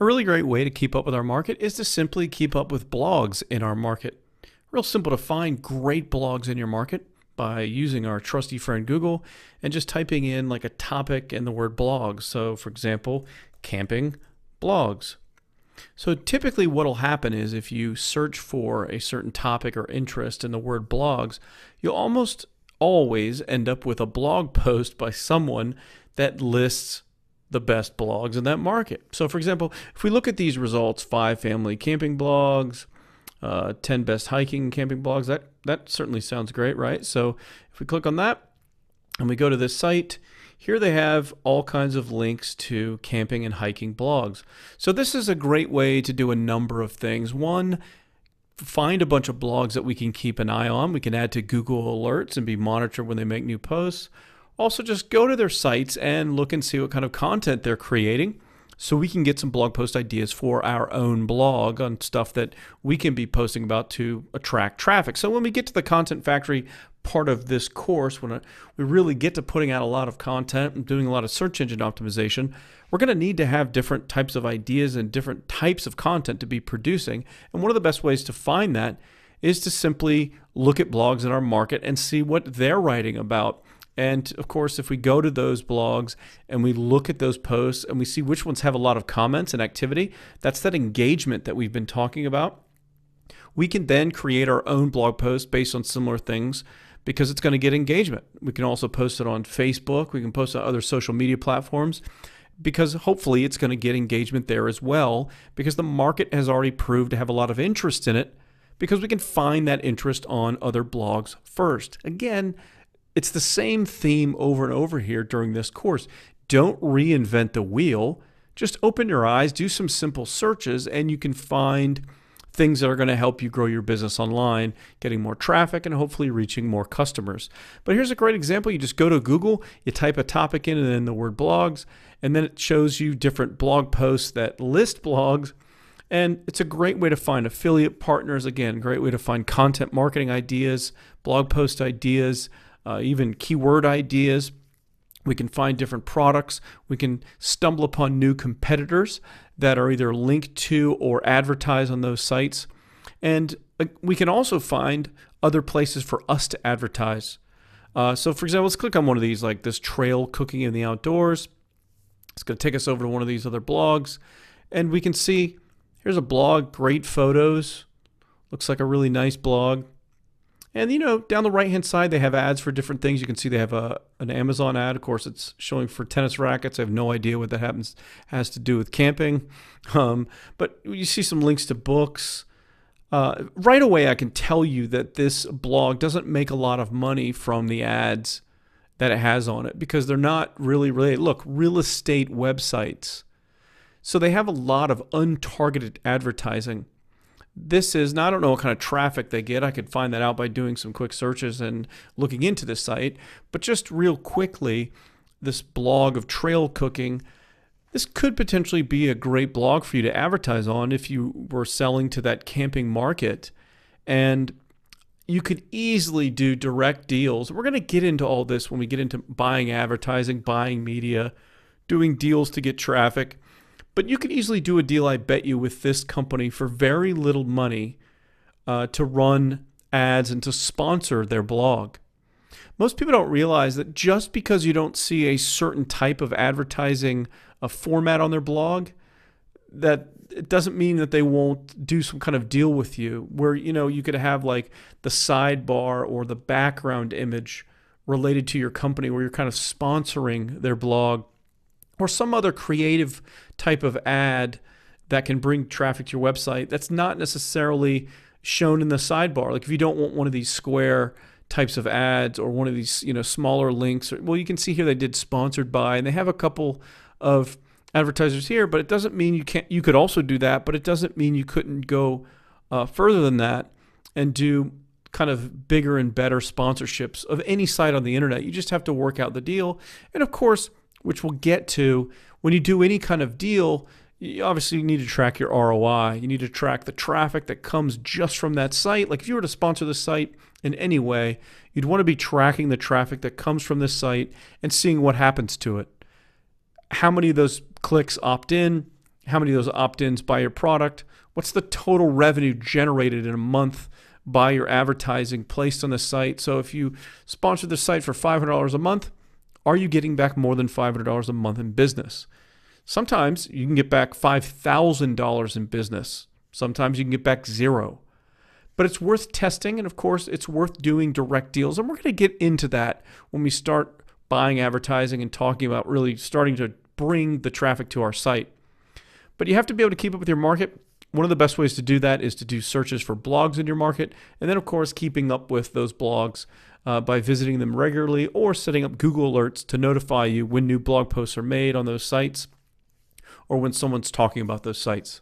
A really great way to keep up with our market is to simply keep up with blogs in our market. Real simple to find great blogs in your market by using our trusty friend Google and just typing in like a topic and the word blogs. So for example, camping blogs. So typically what will happen is if you search for a certain topic or interest in the word blogs, you'll almost always end up with a blog post by someone that lists the best blogs in that market. So for example, if we look at these results, 5 family camping blogs, 10 best hiking and camping blogs, that certainly sounds great, right? So if we click on that and we go to this site, here they have all kinds of links to camping and hiking blogs. So this is a great way to do a number of things. One, find a bunch of blogs that we can keep an eye on. We can add to Google Alerts and be monitored when they make new posts. Also, just go to their sites and look and see what kind of content they're creating so we can get some blog post ideas for our own blog on stuff that we can be posting about to attract traffic. So when we get to the Content Factory part of this course, when we really get to putting out a lot of content and doing a lot of search engine optimization, we're going to need to have different types of ideas and different types of content to be producing. And one of the best ways to find that is to simply look at blogs in our market and see what they're writing about. And of course, if we go to those blogs and we look at those posts and we see which ones have a lot of comments and activity, that's that engagement that we've been talking about. We can then create our own blog post based on similar things because it's going to get engagement. We can also post it on Facebook. We can post it on other social media platforms because hopefully it's going to get engagement there as well because the market has already proved to have a lot of interest in it because we can find that interest on other blogs first. Again, it's the same theme over and over here during this course. Don't reinvent the wheel. Just open your eyes, do some simple searches, and you can find things that are going to help you grow your business online, getting more traffic and hopefully reaching more customers. But here's a great example. You just go to Google, you type a topic in and then the word blogs, and then it shows you different blog posts that list blogs. And it's a great way to find affiliate partners. Again, great way to find content marketing ideas, blog post ideas, even keyword ideas. We can find different products. We can stumble upon new competitors that are either linked to or advertise on those sites. And we can also find other places for us to advertise. So for example, let's click on one of these, like this trail cooking in the outdoors. It's going to take us over to one of these other blogs. And we can see, here's a blog, great photos. Looks like a really nice blog. And, you know, down the right-hand side, they have ads for different things. You can see they have an Amazon ad. Of course, it's showing for tennis rackets. I have no idea what that has to do with camping. But you see some links to books. Right away, I can tell you that this blog doesn't make a lot of money from the ads that it has on it because they're not really related. Look, real estate websites. So they have a lot of untargeted advertising. This is, now I don't know what kind of traffic they get. I could find that out by doing some quick searches and looking into the site. But just real quickly, this blog of trail cooking, this could potentially be a great blog for you to advertise on if you were selling to that camping market. And you could easily do direct deals. We're going to get into all this when we get into buying advertising, buying media, doing deals to get traffic. But you could easily do a deal, I bet you, with this company for very little money to run ads and to sponsor their blog. Most people don't realize that just because you don't see a certain type of advertising format on their blog, that it doesn't mean that they won't do some kind of deal with you where, you know, you could have like the sidebar or the background image related to your company where you're kind of sponsoring their blog, or some other creative type of ad that can bring traffic to your website that's not necessarily shown in the sidebar. Like if you don't want one of these square types of ads or one of these, you know, smaller links, well, you can see here they did sponsored by, and they have a couple of advertisers here, but it doesn't mean you can't. You could also do that, but it doesn't mean you couldn't go further than that and do kind of bigger and better sponsorships of any site on the internet. You just have to work out the deal. And of course, which we'll get to, when you do any kind of deal, you obviously need to track your ROI. You need to track the traffic that comes just from that site. Like if you were to sponsor the site in any way, you'd want to be tracking the traffic that comes from this site and seeing what happens to it. How many of those clicks opt in? how many of those opt-ins buy your product, what's the total revenue generated in a month by your advertising placed on the site. So if you sponsor the site for $500 a month, are you getting back more than $500 a month in business? Sometimes you can get back $5,000 in business. Sometimes you can get back zero. But it's worth testing, and of course, it's worth doing direct deals. And we're going to get into that when we start buying advertising and talking about really starting to bring the traffic to our site. But you have to be able to keep up with your market. One of the best ways to do that is to do searches for blogs in your market, and then, of course, keeping up with those blogs by visiting them regularly or setting up Google alerts to notify you when new blog posts are made on those sites or when someone's talking about those sites.